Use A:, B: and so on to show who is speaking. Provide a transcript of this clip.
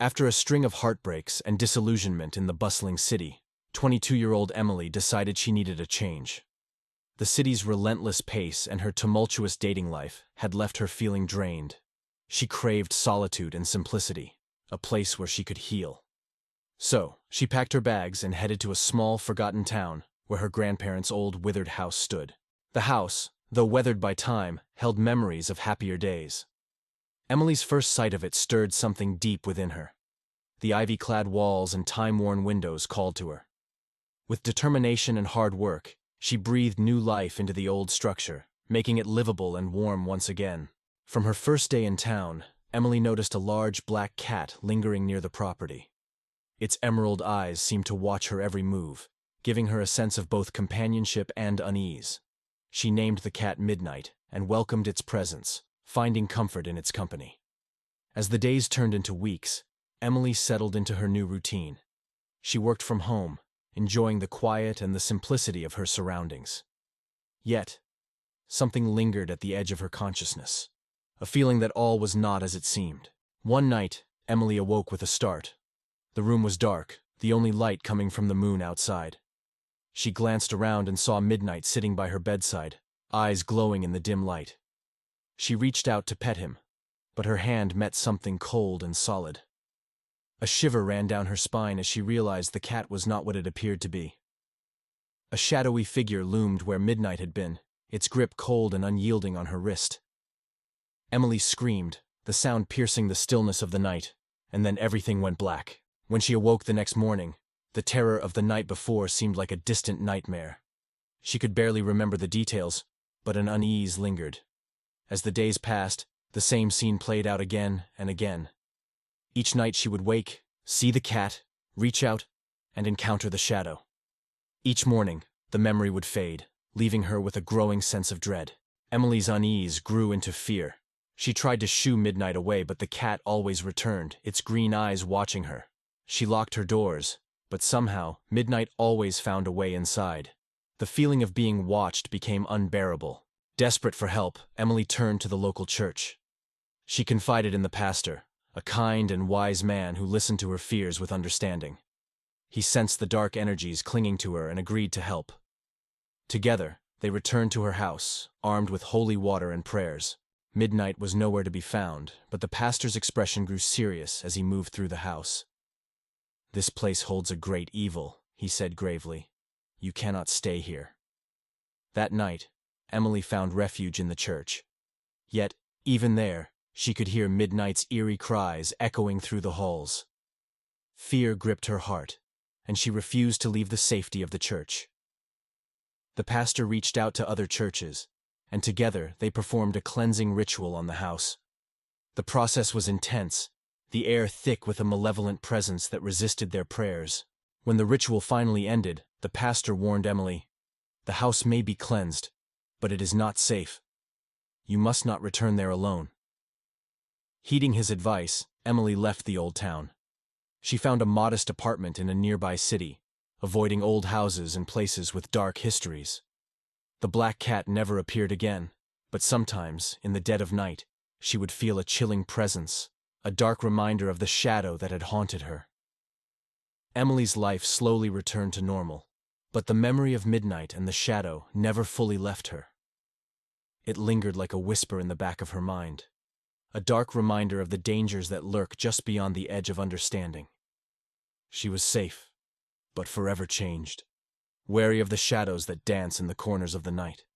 A: After a string of heartbreaks and disillusionment in the bustling city, 22-year-old Emily decided she needed a change. The city's relentless pace and her tumultuous dating life had left her feeling drained. She craved solitude and simplicity, a place where she could heal. So, she packed her bags and headed to a small, forgotten town where her grandparents' old, withered house stood. The house, though weathered by time, held memories of happier days. Emily's first sight of it stirred something deep within her. The ivy-clad walls and time-worn windows called to her. With determination and hard work, she breathed new life into the old structure, making it livable and warm once again. From her first day in town, Emily noticed a large black cat lingering near the property. Its emerald eyes seemed to watch her every move, giving her a sense of both companionship and unease. She named the cat Midnight and welcomed its presence, finding comfort in its company. As the days turned into weeks, Emily settled into her new routine. She worked from home, enjoying the quiet and the simplicity of her surroundings. Yet, something lingered at the edge of her consciousness, a feeling that all was not as it seemed. One night, Emily awoke with a start. The room was dark, the only light coming from the moon outside. She glanced around and saw Midnight sitting by her bedside, eyes glowing in the dim light. She reached out to pet him, but her hand met something cold and solid. A shiver ran down her spine as she realized the cat was not what it appeared to be. A shadowy figure loomed where Midnight had been, its grip cold and unyielding on her wrist. Emily screamed, the sound piercing the stillness of the night, and then everything went black. When she awoke the next morning, the terror of the night before seemed like a distant nightmare. She could barely remember the details, but an unease lingered. As the days passed, the same scene played out again and again. Each night she would wake, see the cat, reach out, and encounter the shadow. Each morning, the memory would fade, leaving her with a growing sense of dread. Emily's unease grew into fear. She tried to shoo Midnight away, but the cat always returned, its green eyes watching her. She locked her doors, but somehow, Midnight always found a way inside. The feeling of being watched became unbearable. Desperate for help, Emily turned to the local church. She confided in the pastor, a kind and wise man who listened to her fears with understanding. He sensed the dark energies clinging to her and agreed to help. Together, they returned to her house, armed with holy water and prayers. Midnight was nowhere to be found, but the pastor's expression grew serious as he moved through the house. "This place holds a great evil," he said gravely. "You cannot stay here." That night, Emily found refuge in the church. Yet, even there, she could hear Midnight's eerie cries echoing through the halls. Fear gripped her heart, and she refused to leave the safety of the church. The pastor reached out to other churches, and together they performed a cleansing ritual on the house. The process was intense, the air thick with a malevolent presence that resisted their prayers. When the ritual finally ended, the pastor warned Emily, "The house may be cleansed, but it is not safe. You must not return there alone." Heeding his advice, Emily left the old town. She found a modest apartment in a nearby city, avoiding old houses and places with dark histories. The black cat never appeared again, but sometimes, in the dead of night, she would feel a chilling presence, a dark reminder of the shadow that had haunted her. Emily's life slowly returned to normal, but the memory of Midnight and the shadow never fully left her. It lingered like a whisper in the back of her mind, a dark reminder of the dangers that lurk just beyond the edge of understanding. She was safe, but forever changed, wary of the shadows that dance in the corners of the night.